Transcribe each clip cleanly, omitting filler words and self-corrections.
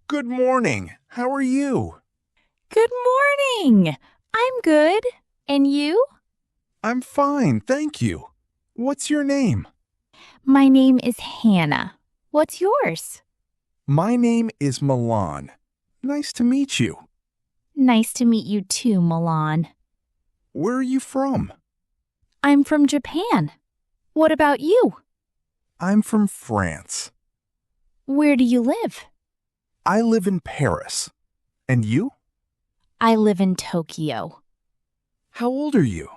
Good morning. How are you? Good morning. I'm good. And you? I'm fine, thank you. What's your name? My name is Hannah. What's yours? My name is Milan. Nice to meet you. Nice to meet you too, Milan. Where are you from? I'm from Japan. What about you? I'm from France. Where do you live? I live in Paris. And you? I live in Tokyo. How old are you?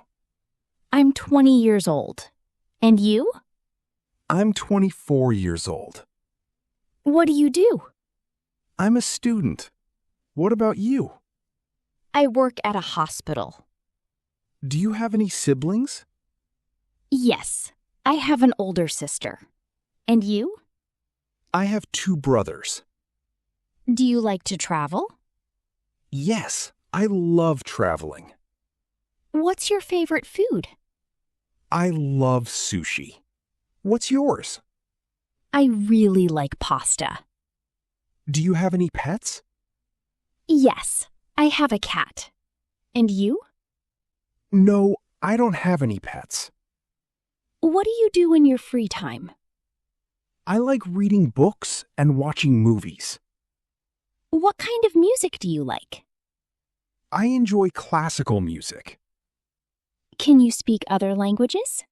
I'm 20 years old. And you? I'm 24 years old. What do you do? I'm a student. What about you? I work at a hospital. Do you have any siblings? Yes, I have an older sister. And you? I have two brothers. Do you like to travel? Yes, I love traveling. What's your favorite food? I love sushi. What's yours? I really like pasta. Do you have any pets? Yes, I have a cat. And you? No, I don't have any pets. What do you do in your free time? I like reading books and watching movies. What kind of music do you like? I enjoy classical music. Can you speak other languages?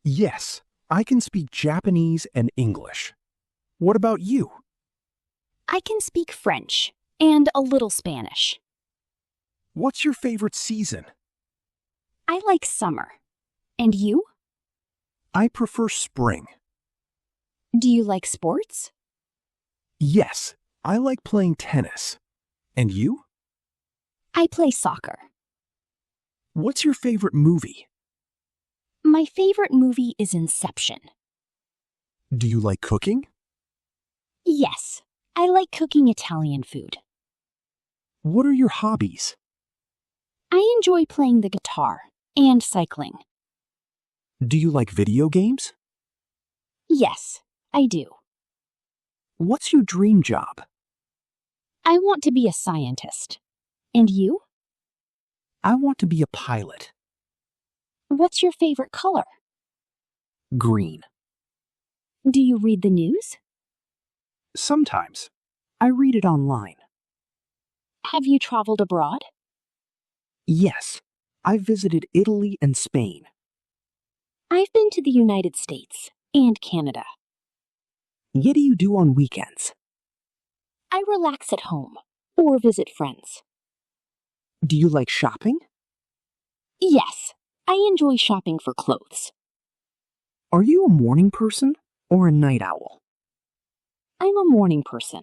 Yes, I can speak Japanese and English. What about you? I can speak French and a little Spanish. What's your favorite season? I like summer. And you? I prefer spring. Do you like sports? Yes, I like playing tennis. And you? I play soccer. What's your favorite movie? My favorite movie is Inception. Do you like cooking? Yes, I like cooking Italian food. What are your hobbies? I enjoy playing the guitar and cycling. Do you like video games? Yes, I do. What's your dream job? I want to be a scientist. And you? I want to be a pilot. What's your favorite color? Green. Do you read the news? Sometimes. I read it online. Have you traveled abroad? Yes, I visited Italy and Spain. I've been to the United States and Canada. What do you do on weekends? I relax at home or visit friends. Do you like shopping? Yes, I enjoy shopping for clothes. Are you a morning person or a night owl? I'm a morning person.